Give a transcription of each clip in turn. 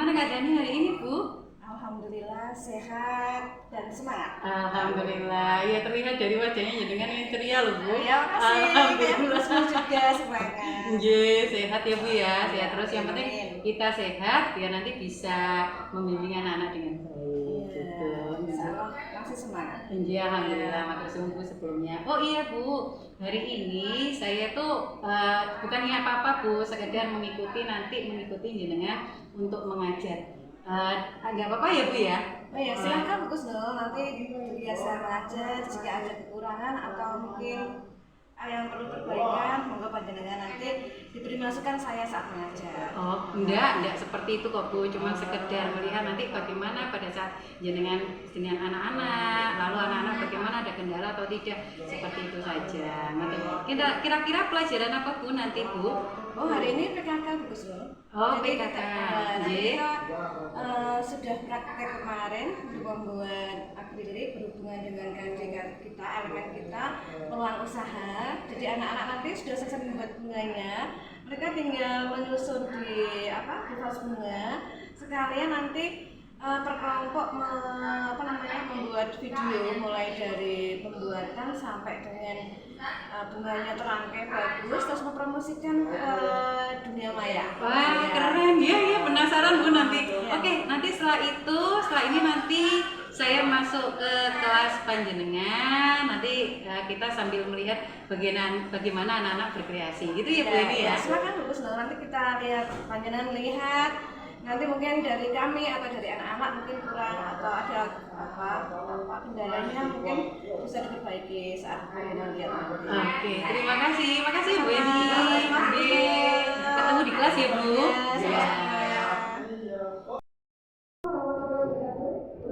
Bagaimana keadaannya hari ini, Bu? Alhamdulillah sehat dan semangat. Alhamdulillah. Ya terlihat dari wajahnya jenengan yang ceria loh, Bu. Ya, makasih. Alhamdulillah. Kayak juga semangat. Nggih, sehat ya, Bu ya. Sehat terus. Yang penting Amin. kita sehat biar nanti bisa membimbing anak-anak dengan baik. Gitu. Insyaallah masih semangat. Iya, alhamdulillah. Matur suwun Bu sebelumnya. Oh iya, Bu. Hari ini saya tuh bukannya apa-apa, Bu, sekedar mengikuti jenengan untuk mengajar. Agak apa-apa ya, Bu ya? Oh ya, silakan Bu Kusnul, nanti biasa mengajar jika ada kekurangan atau mungkin yang perlu perbaikan, monggo panjenengan nanti diberi masukan saya saat mengajar. Oh, enggak seperti itu kok, Bu. Cuma sekedar melihat nanti bagaimana pada saat jenengan anak-anak, lalu anak-anak bagaimana ada kendala atau tidak, seperti itu saja. Nanti kira-kira pelajaran apa, Bu, nanti, Bu? Oh, hari ini PKK Bu Kusnul. Oh, Jadi PKK. kita sudah praktek kemarin untuk membuat akrilik berhubungan dengan KD kita, elemen kita, peluang usaha. Jadi anak-anak nanti sudah selesai membuat bunganya, mereka tinggal menyusun di vas bunga. Sekalian nanti per kelompok membuat video mulai dari pembuatan sampai dengan bunganya terangkai bagus, terus mempromosikan ke dunia maya. Wah, keren ya, penasaran Bu nanti. Oke, nanti setelah ini nanti saya masuk ke kelas panjenengan. Nanti kita sambil melihat bagaimana anak-anak berkreasi, gitu ya Bu ini ya. Silakan Bu Kusnul, nanti kita lihat panjenengan lihat. Nanti mungkin dari kami atau dari anak-anak mungkin kurang atau ada kendalanya mungkin bisa diperbaiki saat panjenengan lihat nanti. Oke, terima kasih Bu Eni. Ketemu di kelas ya Bu. Ya.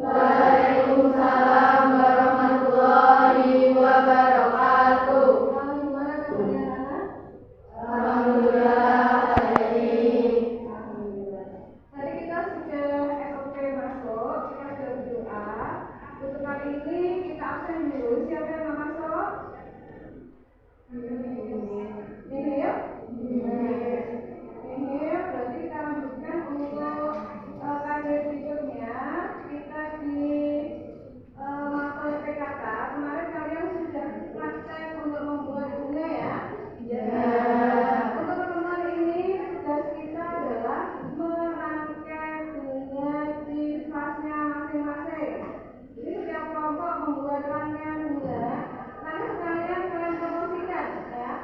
Waalaikumsalam warahmatullahi wabarakatuh. Alhamdulillah. Tadi kita sudah SOP masuk, kita sudah berdoa. Untuk kali ini kita absen dulu. Siapa yang mau masuk? Ini ya? Ini berarti kita lanjutkan untuk kajian berikutnya. Kita di mapel PKK. Kemarin kalian sudah praktek untuk membuat bunga ya? Untuk pertemuan ini tugas kita adalah merangkai bunga di fasnya masing-masing. Jadi setiap kelompok membuat rangkaian bunga. Nanti sekalian kalian promosikan ya.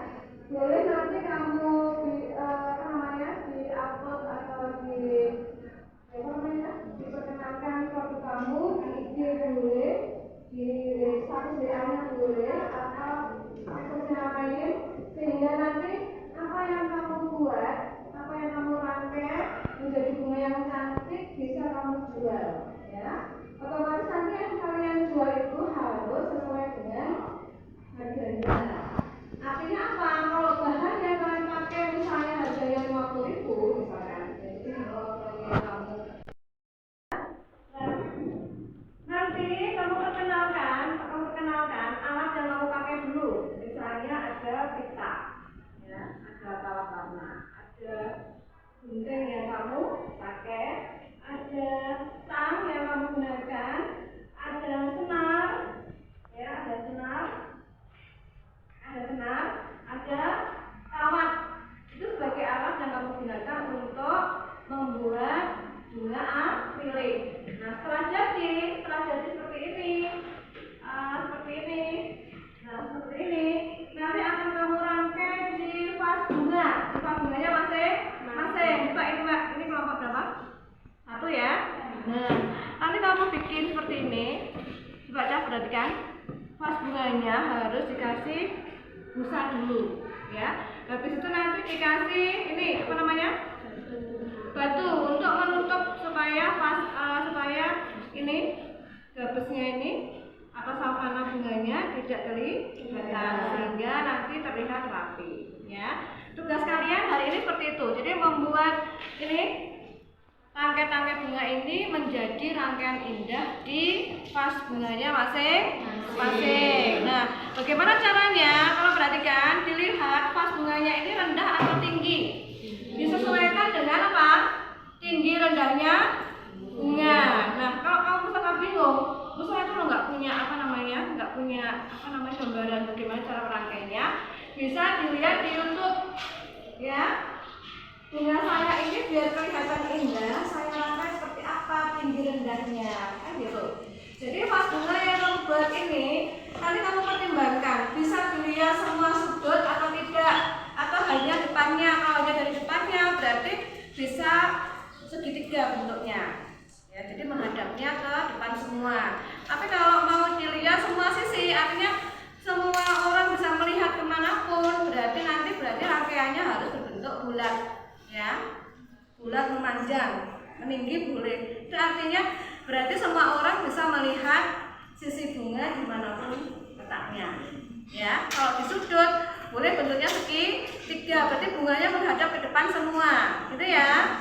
Boleh nanti kamu di-upload atau diperkenalkan foto kamu di IG boleh, di status WA-nya boleh, atau sosial lain, sehingga nanti apa yang kamu buat, apa yang kamu rangkai menjadi bunga yang cantik bisa kamu jual, ya. Otomatis nanti yang kalian jual itu harus sesuai dengan harganya. Artinya apa? Kalau bahan yang kalian pakai misalnya harganya 50.000 misalkan, jadi kalau kamu nanti kamu perkenalkan alat yang kamu pakai dulu. Misalnya ada pita, ya, ada talas warna, ada gunting yang kamu pakai, ada tang yang kamu gunakan, ada senar, ya, ada kawat. Itu sebagai alat yang kamu gunakan untuk membuat bunga akrilik. Nah, setelah jadi seperti ini, seperti ini. Nanti akan kamu rangkai di vas bunga. Di vas bunganya masing-masing. Coba ini Mbak, ini kelompok berapa? 1 ya. Nah, nanti kamu bikin seperti ini. Coba perhatikan. Vas bunganya harus dikasih busa dulu, ya. Habis itu nanti dikasih ini batu untuk menutup supaya ini gabusnya ini atau savana bunganya tidak kelihatan, sehingga nanti terlihat rapi, ya. Tugas kalian hari ini seperti itu. Jadi membuat ini rangkai-rangkai bunga ini menjadi rangkaian indah di vas bunganya masing-masing. Nah, bagaimana caranya? Kalau perhatikan, dilihat vas bunganya ini rendah atau tinggi. Disesuaikan dengan apa? tinggi rendahnya bunga. Nah, kalau kamu misalkan bingung, misalnya itu nggak punya gambaran bagaimana cara merangkainya, bisa dilihat di YouTube ya. Bunga saya ini biar kelihatan indah, saya rangkai seperti apa tinggi rendahnya, kan gitu. Jadi pas bunga yang kamu buat ini, nanti kamu pertimbangkan bisa dilihat semua sudut atau tidak, atau hanya depannya. Kalau hanya dari depannya berarti bisa segitiga bentuknya. Ya, jadi menghadapnya ke depan semua. Tapi kalau mau dilihat semua sisi, artinya semua orang bisa melihat kemanapun, berarti rangkaiannya harus berbentuk bulat, ya, bulat memanjang, meninggi boleh. Itu artinya berarti semua orang bisa melihat sisi bunga dimanapun letaknya. Ya, kalau di sudut boleh bentuknya segitiga, berarti bunganya menghadap ke depan semua, gitu ya.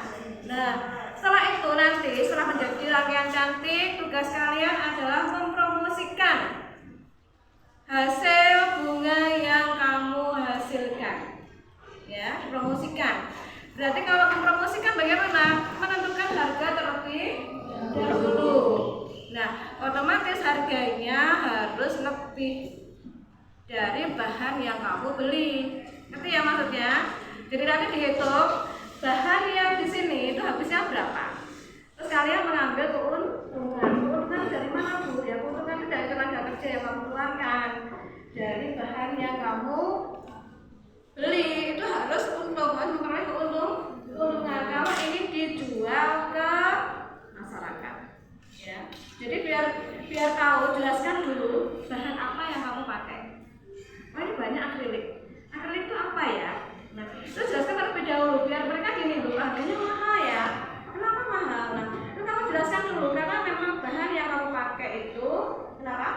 Nah, setelah itu nanti setelah menjadi rangkaian cantik, tugas kalian adalah mempromosikan hasil bunga yang kamu hasilkan. Ya, promosikan. Berarti kalau mempromosikan bagaimana? Menentukan harga terlebih dahulu. Nah, otomatis harganya harus lebih dari bahan yang kamu beli. Ngerti ya maksudnya? Jadi nanti dihitung bahan yang di sini itu habisnya berapa. Terus kalian mengambil keuntungan dari mana Bu? Ya, keuntungan itu dari tenaga kerja yang kamu keluarkan, dari bahan yang kamu beli, itu harus untung, harus memperoleh keuntungan kalau ini dijual ke masyarakat. Ya, jadi biar tahu, jelaskan dulu bahan apa yang kamu pakai. Oh, ini banyak akrilik. Akrilik itu apa ya? Nah, itu jelaskan terlebih dahulu biar mereka gini dulu, harganya mahal ya. Kenapa mahal? Nah, itu kamu jelaskan dulu karena memang bahan yang kamu pakai itu kenapa?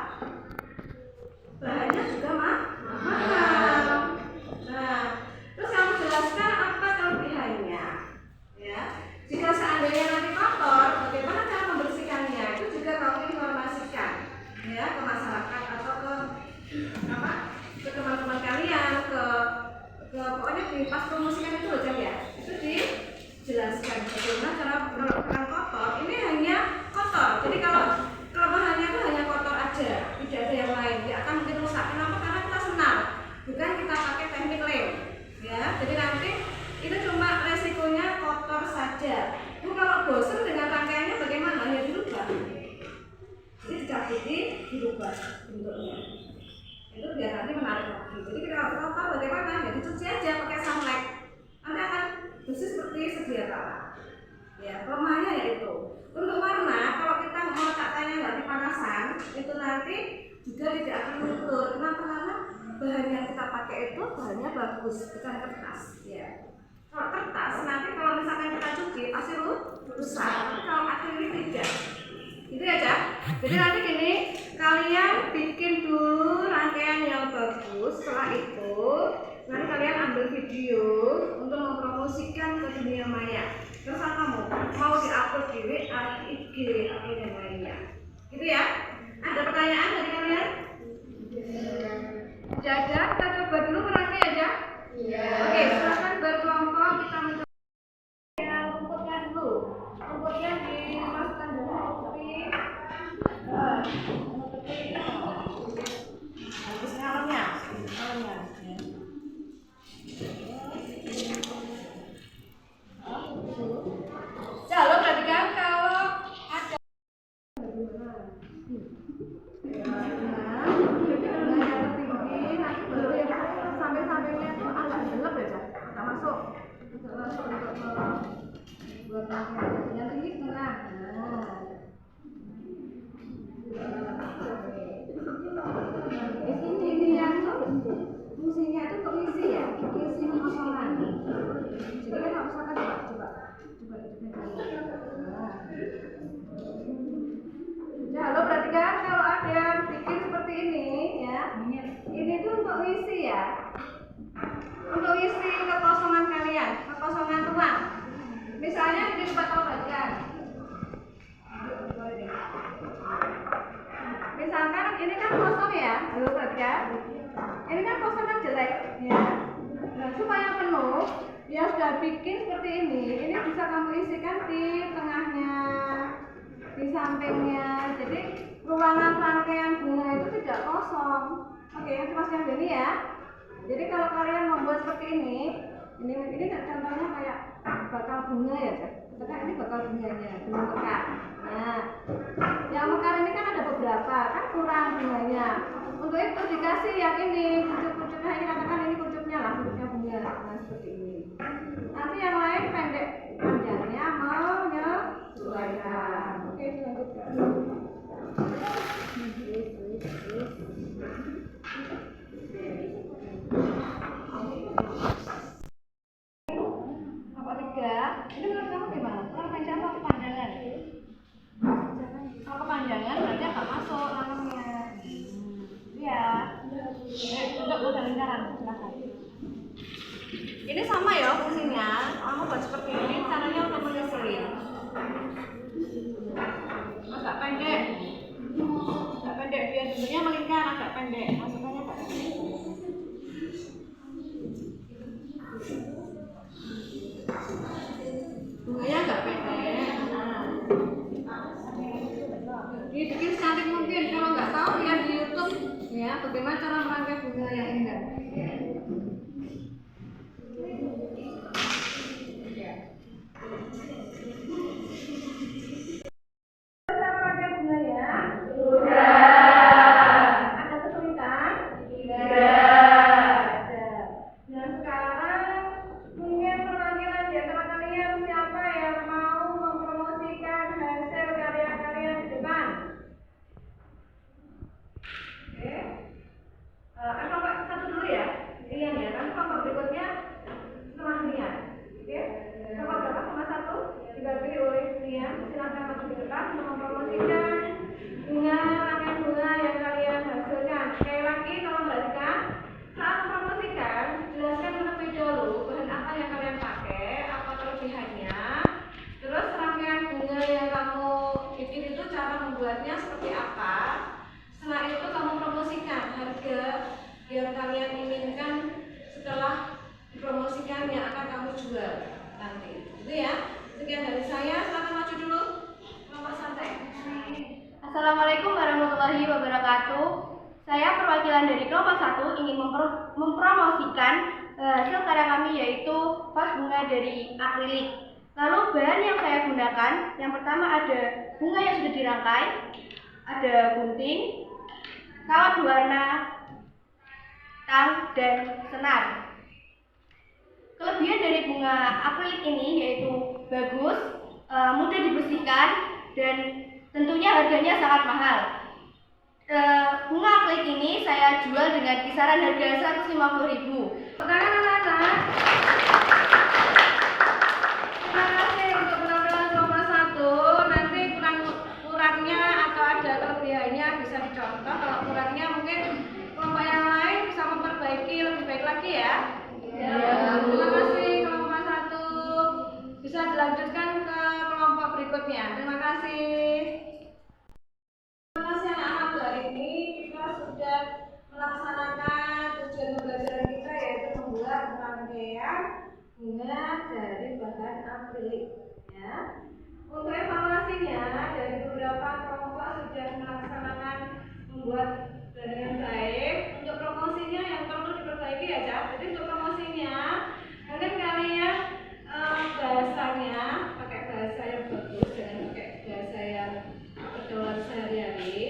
Bahannya juga mahal. Nah, terus kamu jelaskan apa kelebihannya. Ya, jika seandainya nanti kotor, bagaimana cara membersihkannya? Itu juga kamu informasikan, ya, ke masyarakat atau ke teman-teman kalian, ke pokoknya di pas promosikan itu loh ya, itu dijelaskan bagaimana cara melakukan kotor. Ini hanya kotor, jadi kalau kelemahannya itu hanya kotor aja, tidak ada yang lain, tidak akan mungkin rusak. Kenapa? Karena kita senang, bukan kita pakai teknik lem, ya. Jadi nanti itu cuma resikonya kotor saja. Itu kalau bosan dengan rangkaiannya bagaimana? Ya dirubah, jadi dicabuti, dirubah bentuknya. Itu biar nanti menarik lagi. Jadi kalau kotor bagaimana? Ya dicuci aja pakai sunlight, nanti akan bersih seperti sedia kala. Ya, kelemahannya yaitu untuk warna. Kalau kita mau letakkannya nggak dipanasan, itu nanti juga tidak akan luntur. Kenapa? Karena bahan yang kita pakai itu bahannya bagus, bukan kertas. Ya, kalau kertas nanti kalau misalkan kita cuci pasti rusak. Tapi kalau akrilik tidak. Gitu ya, Cak. Jadi nanti gini, kalian bikin dulu rangkaian yang bagus. Setelah itu nanti kalian ambil video untuk mempromosikan ke dunia maya. Terus kamu mau diupload di WA, IG, atau yang lainnya. Gitu ya. Ada pertanyaan dari kalian? Jaga, kita coba dulu merangkai aja. Iya. Oke, silakan berkelompok kita mencoba. Rumputnya dulu. Rumputnya dimasukkan dulu habis ngalemnya. Lalu perhatikan kalau ada sampai-sampainya itu agak gelap ya, nggak masuk buat yang tinggi setengah. Ini yang fungsinya itu untuk isi ya, isi kekosongan. Jadi kan harus akan coba. Nah, lo perhatikan kalau ada yang bikin seperti ini ya, ini tuh untuk isi ya, untuk isi kekosongan kalian, kekosongan ruang. Misalnya di tempat pembagian. Misalkan ini kan kosong ya, perhatikan. Ini kan kosong kan jelek ya. Nah, supaya penuh, dia sudah bikin seperti ini bisa kamu isikan di tengahnya, di sampingnya. Jadi ruangan rangkaian bunga itu tidak kosong. Oke, teruskan ini ya. Jadi kalau kalian membuat seperti ini contohnya kayak bakal bunga ya, Cak. Ini bakal bunganya, belum mekar. Nah, yang mekar ini kan ada beberapa, kan kurang bunganya. Untuk itu dikasih yang ini kuncup-kuncupnya, ini katakan ini kuncup bunga. Nah, seperti ini. Nanti yang lain pendek panjangnya mau menyesuaikan. Oke, selanjutnya. Apa tiga? Ini menurut kamu gimana? Kurang panjang atau kepanjangan? Kalau kepanjangan berarti agak masuk namanya. Iya. Untuk modal lingkaran, silakan. Ini sama ya fungsinya. Kamu buat seperti ini, caranya untuk menyusun. Agak pendek biar bentuknya melingkar, agak pendek. Masukannya agak pendek. Bunganya agak pendek. Dibikin secantik mungkin. Kalau nggak tahu lihat di YouTube ya, bagaimana cara merangkai bunga yang indah. Assalamualaikum warahmatullahi wabarakatuh. Saya perwakilan dari kelompok 1 ingin mempromosikan hasil karya kami, yaitu vas bunga dari akrilik. Lalu bahan yang saya gunakan, yang pertama ada bunga yang sudah dirangkai, ada gunting, kawat warna, tang, dan senar. Kelebihan dari bunga akrilik ini yaitu bagus, mudah dibersihkan, dan tentunya harganya sangat mahal. Bunga akrilik ini saya jual dengan kisaran harga 150.000. Tangan anak-anak. Terima kasih untuk penampilan kelompok 1. Nanti kurangnya atau ada kelebihannya bisa dicontoh. Kalau kurangnya mungkin kelompok yang lain bisa memperbaiki lebih baik lagi ya. Terima kasih kelompok 1. Bisa dilanjutkan ke kelompok berikutnya. Terima kasih. Terima kasih anak-anak. Hari ini kita sudah melaksanakan tujuan pembelajaran kita, yaitu membuat rangkaian bunga dari bahan akrilik. Ya. Untuk evaluasinya, dari beberapa kelompok sudah melaksanakan membuat dengan baik. Untuk promosinya yang perlu diperbaiki ya, Cak. Jadi untuk promosinya, mungkin kalian bahasanya pakai bahasa yang bagus, jangan pakai bahasa yang pergaulan sehari-hari.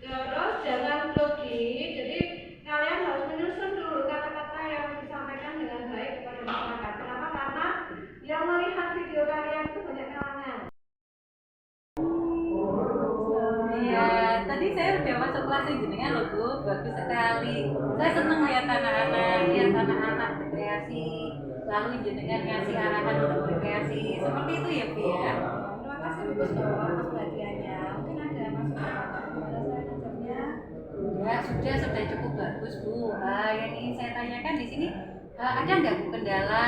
Terus jangan grogi, jadi kalian harus menyusun dulu kata-kata yang disampaikan dengan baik kepada masyarakat. Kenapa? Karena yang melihat video kalian itu banyak kalangan. Iya, tadi saya udah masuk kelas jenengan loh Bu, bagus sekali. Saya senang lihat anak-anak berkreasi, lalu jenengan ngasih arahan untuk berkreasi. Seperti itu ya Bu ya. Terima kasih Bu Gusto atas perhatiannya. Mungkin ada masukan kepada saya ngajarnya. Ya sudah cukup bagus Bu. Yang ingin saya tanyakan di sini ada nggak Bu kendala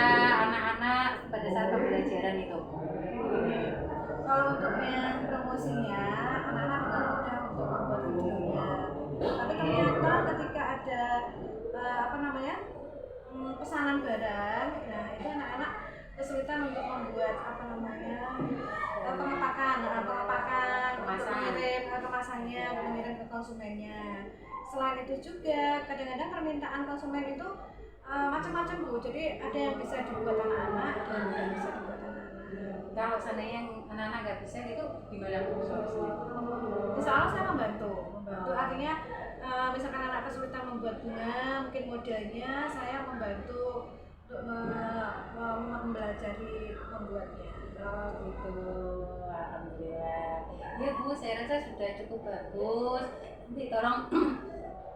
anak-anak pada saat pembelajaran itu? Kalau untuk yang promosinya, anak-anak dengan mudah untuk membuat videonya. Tapi ternyata ketika ada pesanan barang. Nah itu anak-anak kesulitan untuk membuat pengepakan, mengirim kemasannya, mengirim ke konsumennya. Selain itu juga kadang-kadang permintaan konsumen itu macam-macam Bu. Jadi ada yang bisa dibuat anak-anak dan yang bisa dibuat anak-anak. Kalau seandainya yang anak-anak nggak bisa itu gimana Bu solusinya? Insya Allah saya membantu artinya misalkan anak kesulitan membuat bunga, mungkin modelnya saya membantu untuk mempelajari membuatnya. Oh gitu, alhamdulillah. Ya Bu, saya rasa sudah cukup bagus. Nanti tolong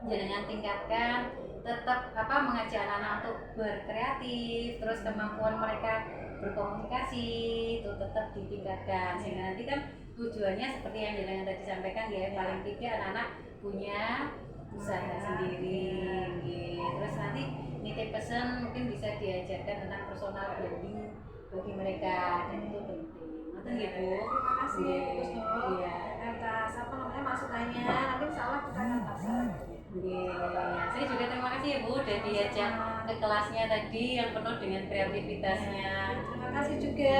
jangan tingkatkan, tetap mengajak anak-anak untuk berkreatif, terus kemampuan mereka berkomunikasi itu tetap ditingkatkan sehingga nanti kan tujuannya seperti yang Jelena tadi sampaikan ya, paling tidak anak-anak punya usaha sendiri gitu. Terus nanti nitip pesan mungkin bisa diajarkan tentang personal branding bagi mereka dan itu penting. Nanti ya Bu. Terima kasih Gus Nur Iya. atas masukannya. Nanti insya Allah kita akan laksanakan. Saya juga terima kasih ya Bu udah diajak ke kelasnya tadi yang penuh dengan kreativitasnya. Terima kasih juga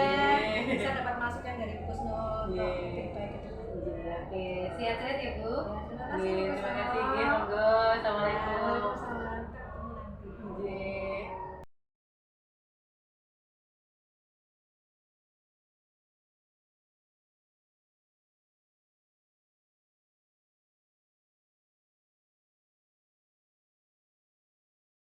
bisa dapat masukan dari Gus Nur untuk lebih baik ke depan. Oke, sehat-sehat ya Bu. Terima kasih Gus Nur. Terima kasih. Monggo. Assalamualaikum. Waalaikumsalam. Kita ketemu nanti.